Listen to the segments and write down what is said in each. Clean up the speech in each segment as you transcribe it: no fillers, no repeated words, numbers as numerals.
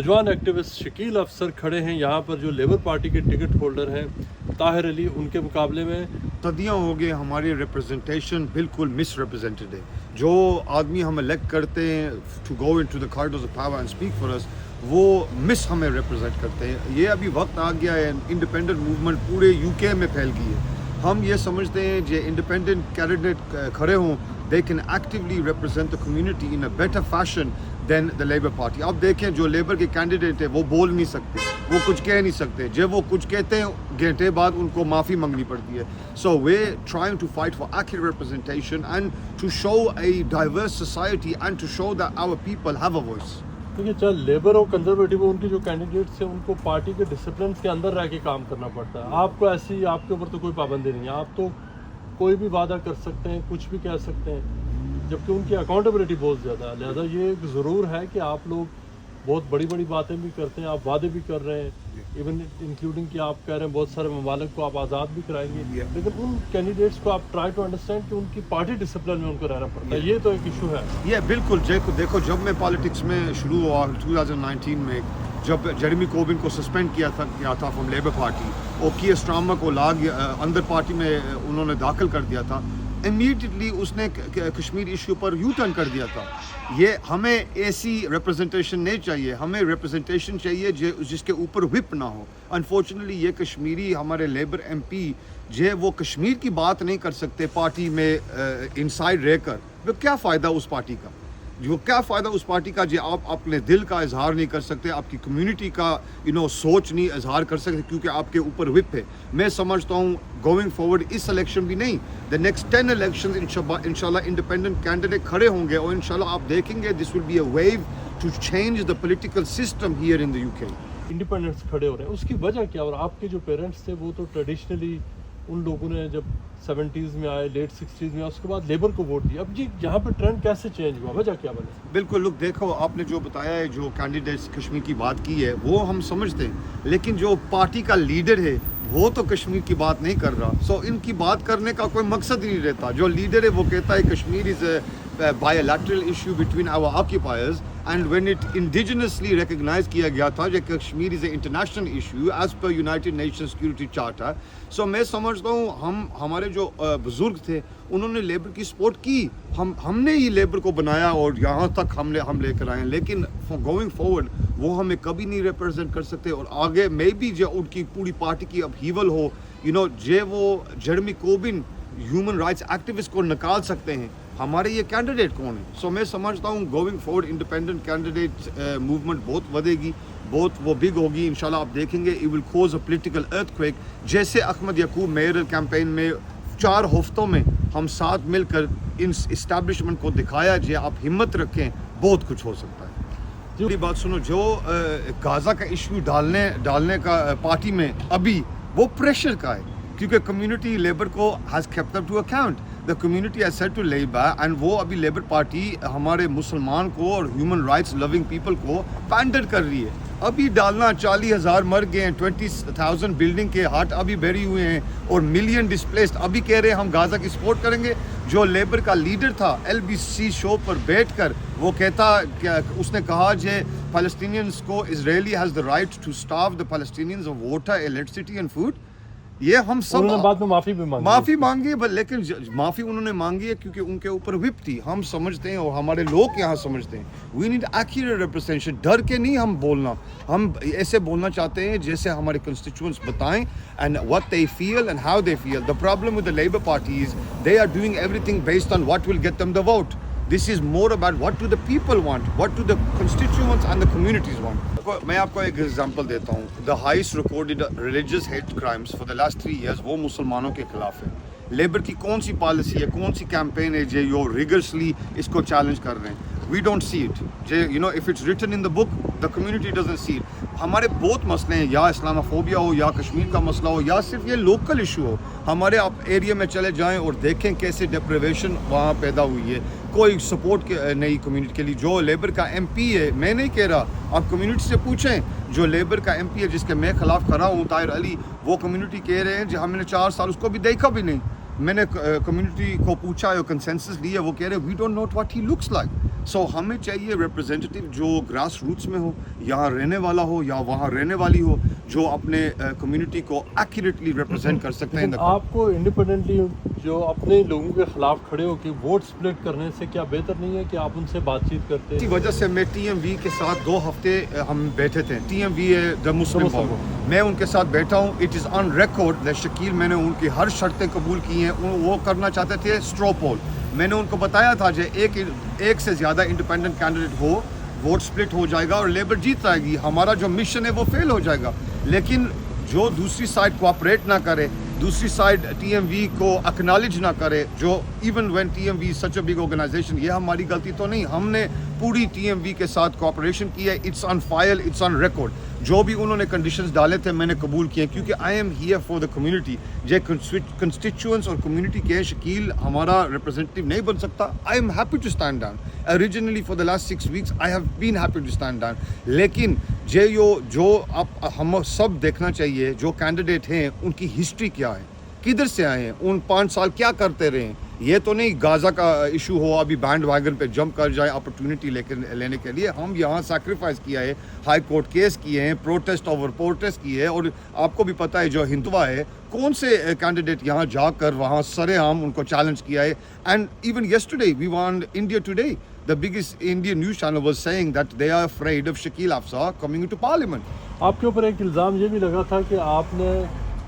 नौजवान एक्टिविस्ट शकील अफसर खड़े हैं यहाँ पर, जो लेबर पार्टी के टिकट होल्डर हैं ताहिर अली, उनके मुकाबले में सदियाँ हो गए हमारी रिप्रेजेंटेशन बिल्कुल मिस रिप्रेजेंटेड है। जो आदमी हम इलेक्ट करते हैं to go into the corridors of power and speak for us, वो मिस हमें रिप्रेजेंट करते हैं। ये अभी वक्त आ गया है, इंडिपेंडेंट मूवमेंट पूरे यूके में फैल गई है। हम ये समझते हैं जो इंडिपेंडेंट कैंडिडेट खड़े हों, they can actively represent the community in a better fashion than the Labour Party. अब देखें जो लेबर के कैंडिडेट है वो बोल नहीं सकते, वो कुछ कह नहीं सकते। जब वो कुछ कहते हैं घंटे बाद उनको माफ़ी मांगनी पड़ती है। So we trying to fight for accurate representation and to show a diverse society and to show that our people have a voice. क्योंकि चाहे लेबर और कंजर्वेटिव, उनके जो कैंडिडेट्स हैं उनको पार्टी के डिसिप्लिन के अंदर रह के काम करना पड़ता है। आपको ऐसी, आपके ऊपर तो कोई पाबंदी नहीं है, आप तो कोई भी वादा कर सकते हैं, कुछ भी कह सकते हैं, जबकि उनकी अकाउंटेबिलिटी बहुत ज़्यादा है। लिहाजा ये ज़रूर है कि आप लोग बहुत बड़ी बड़ी बातें भी करते हैं, आप वादे भी कर रहे हैं, इवन इंक्लूडिंग कि आप कह रहे हैं बहुत सारे ममालिक को आप आज़ाद भी कराएंगे, लेकिन उन कैंडिडेट्स को आप ट्राई टू अंडरस्टैंड कि उनकी पार्टी डिसिप्लिन में उनको रहना पड़ता है। ये तो एक इशू है। ये बिल्कुल देखो जब मैं पॉलिटिक्स में शुरू हुआ 2019 में, जब जेरेमी कोबिन को सस्पेंड किया था फ्रॉम लेबर पार्टी और कियर स्टारमर को अंदर पार्टी में उन्होंने दाखिल कर दिया था, इमीडिएटली उसने कश्मीर इशू पर यू टर्न कर दिया था। ये हमें ऐसी रिप्रेजेंटेशन नहीं चाहिए, हमें रिप्रेजेंटेशन चाहिए जिसके ऊपर व्हिप ना हो। अनफॉर्चुनेटली ये कश्मीरी हमारे लेबर एमपी जो वो कश्मीर की बात नहीं कर सकते पार्टी में इनसाइड रहकर, वो क्या फ़ायदा उस पार्टी का? जो क्या फ़ायदा उस पार्टी का जो आप अपने दिल का इजहार नहीं कर सकते, आपकी कम्युनिटी का सोच नहीं इजहार कर सकते क्योंकि आपके ऊपर व्हिप है। मैं समझता हूँ गोइंग फॉरवर्ड इस इलेक्शन भी नहीं, द नेक्स्ट 10 इलेक्शन इंशाल्लाह इंडिपेंडेंट कैंडिडेट खड़े होंगे और इंशाल्लाह आप देखेंगे this will be a wave to change the political system here in the UK. Independents खड़े हो रहे हैं, उसकी वजह क्या? और आपके जो पेरेंट्स थे वो तो ट्रेडिशनली उन लोगों ने जब 70s में आए, लेट 60s में, उसके बाद लेबर को वोट दिया। अब जी यहाँ पे ट्रेंड कैसे चेंज हुआ, वजह क्या बने? बिल्कुल, लुक देखो आपने जो बताया है, जो कैंडिडेट्स कश्मीर की बात की है वो हम समझते हैं, लेकिन जो पार्टी का लीडर है वो तो कश्मीर की बात नहीं कर रहा। सो इनकी बात करने का कोई मकसद ही नहीं रहता। जो लीडर है वो कहता है Kashmir is a bilateral issue between our occupiers, and when it indigenously recognized किया गया था कि Kashmir is an international issue as per United Nations Security Charter। so मैं समझता हूँ हमारे जो बुजुर्ग थे उन्होंने लेबर की सपोर्ट की, हमने ही लेबर को बनाया और यहाँ तक हम लेकर आए हैं, लेकिन गोइंग फॉरवर्ड वो हमें कभी नहीं रिप्रेजेंट कर सकते। और आगे मे बी जो उनकी पूरी पार्टी की अपहीवल हो, जे वो जेरेमी कोबिन ह्यूमन राइट्स एक्टिविस्ट को निकाल सकते हैं, हमारे ये कैंडिडेट कौन है? सो मैं समझता हूँ going forward independent candidate movement बहुत बढ़ेगी, बहुत वो बिग होगी इंशाल्लाह। आप देखेंगे it will cause a political earthquake. जैसे अहमद याकूब मेयर कैंपेन में 4 हफ्तों में हम साथ मिलकर इन इस्टेब्लिशमेंट को दिखाया, जे आप हिम्मत रखें बहुत कुछ हो सकता है। मेरी बात सुनो, जो गाज़ा का इशू डालने का पार्टी में अभी वो प्रेशर का है, क्योंकि कम्युनिटी लेबर को has kept up to account, the community has said to Labour, and वो अभी लेबर पार्टी हमारे मुसलमान को और ह्यूमन राइट्स लविंग पीपल को पैंडर कर रही है। अभी डालना 40,000 मर गए हैं, 20,000 बिल्डिंग के हाट अभी बहरी हुए हैं और मिलियन डिस्प्लेस्ड। अभी कह रहे हैं हम गाज़ा की सपोर्ट करेंगे। जो लेबर का लीडर था LBC शो पर बैठकर वो कहता, उसने कहा जे पैलेस्टीनियंस को Israeli has the right to starve the Palestinians of water, electricity and food. ये हम सब बाद में माफ़ी मांगी है, लेकिन माफ़ी उन्होंने मांगी है क्योंकि उनके ऊपर व्हिप थी। हम समझते हैं और हमारे लोग यहाँ समझते हैं, वी नीड एक्यूरेट रिप्रेजेंटेशन। डर के नहीं हम बोलना, हम ऐसे बोलना चाहते हैं जैसे हमारे कंस्टिट्यूएंट्स बताएं and what they feel and how they feel. The problem with the Labour Party is they are doing everything based on what will get them the vote. This is more about what do the people want, what do the constituents and the communities want. मैं आपको एक example देता हूँ। The highest recorded religious hate crimes for the last 3 years वो मुसलमानों के खिलाफ है। लेबर की कौन सी पॉलिसी है, कौन सी कैंपेन है जो रिगरसली इसको चैलेंज कर रहे हैं? We don't see it. If it's written in the book, the community doesn't see it. हमारे बहुत मसले हैं, या इस्लामोफोबिया हो, या कश्मीर का मसला हो, या सिर्फ ये लोकल इशू हो। हमारे आप एरिया में चले जाएं और देखें कैसे डिप्रिवेशन वहाँ पैदा हुई है। कोई सपोर्ट नहीं कम्युनिटी के लिए। जो लेबर का MP है, मैं नहीं कह रहा, आप कम्युनिटी से पूछें। जो लेबर का MP है जिसके मैं खिलाफ खड़ा हूँ, ताहिर अली, वो कम्युनिटी कह रहे हैं जो हमने 4 साल उसको भी देखा भी नहीं। मैंने कम्युनिटी को पूछा, कंसेंसस लिया, वो कह रहे we don't know what he looks like. So ہمیں چاہیے ریپرزینٹیو جو گراس روٹس میں ہو, یہاں رہنے والا ہو یا وہاں رہنے والی ہو, جو اپنے کمیونٹی کو ایکوریٹلی ریپرزینٹ کر سکتے ہیں. آپ کو انڈیپینڈنٹلی جو اپنے لوگوں کے خلاف کھڑے ہو کے ووٹ سپلٹ کرنے سے کیا بہتر نہیں ہے کہ آپ ان سے بات چیت کرتے؟ اسی وجہ سے میں ٹی ایم وی کے ساتھ 2 ہفتے ہم بیٹھے تھے. ٹی ایم وی ہے دا مسلم فورم, میں ان کے ساتھ بیٹھا ہوں. It is on record that Shakeel میں نے ان کی ہر شرطیں قبول کی ہیں. وہ کرنا چاہتے تھے اسٹرو پول. میں نے ان کو بتایا تھا کہ ایک سے زیادہ انڈیپینڈنٹ کینڈیڈیٹ ہو, ووٹ سپلٹ ہو جائے گا اور لیبر جیت جائے گی. ہمارا جو مشن ہے وہ فیل ہو جائے گا. لیکن جو دوسری سائڈ کوآپریٹ نہ کرے, دوسری سائڈ ٹی ایم وی کو اکنالج نہ کرے, جو even when T M V such a big organization, یہ ہماری غلطی تو نہیں, ہم نے پوری ٹی ایم وی کے ساتھ کوآپریشن کی ہے. It's on file, it's on record. جو بھی انہوں نے کنڈیشنز ڈالے تھے میں نے قبول کیے, کیونکہ I am here for the community. جو کنسٹیچوئنٹس اور کمیونٹی کے شکیل ہمارا ریپرزینٹیو نہیں بن سکتا. I am happy to stand down. Originally for the last 6 weeks I have been happy to stand down. لیکن جو ہم سب دیکھنا چاہیے, جو کینڈیڈیٹ ہیں ان کی ہسٹری کیا ہے, کدھر سے آئے ہیں, ان 5 سال کیا کرتے رہے ہیں. یہ تو نہیں غازہ کا ایشو ہو ابھی بینڈ ویگن پہ جمپ کر جائے اپرچونٹی لینے کے لیے. ہم یہاں سیکریفائس کیا ہے, ہائی کورٹ کیس کیے ہیں, پروٹیسٹ اوور پروٹیسٹ کیے ہیں. اور آپ کو بھی پتہ ہے جو ہندوا ہے, کون سے کینڈیڈیٹ یہاں جا کر وہاں سرے عام ان کو چیلنج کیا ہے. And even yesterday we want India Today, the biggest Indian news channel was saying that they are afraid of Shakil Afzal coming into parliament. آپ کے اوپر ایک الزام یہ بھی لگا تھا کہ آپ نے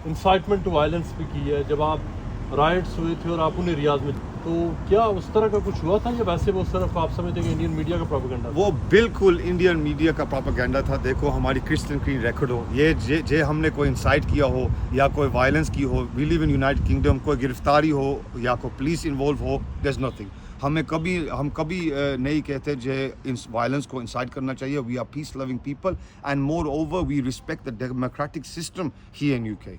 انسائٹمنٹ ٹو وائلنس بھی کی ہے جب آپ رائٹس ہوئے تھے اور آپ انہیں ریاض میں, تو کیا اس طرح کا کچھ ہوا تھا یا ویسے وہ صرف آپ سمجھتے ہیں کہ انڈین میڈیا کا پروپیگنڈا؟ وہ بالکل انڈین میڈیا کا پروپیگنڈا تھا. دیکھو ہماری کرسچن گرین ریکارڈ ہو, یہ ہم نے کوئی انسائٹ کیا ہو یا کوئی وائلنس کی ہو, وی لیو ان یونائٹڈ کنگڈم, کوئی گرفتاری ہو یا کوئی police involve who, there is nothing. ہم کبھی نہیں کہتے جو وائلنس کو انسائٹ کرنا چاہیے. We are peace loving people and moreover we respect the democratic system here in UK.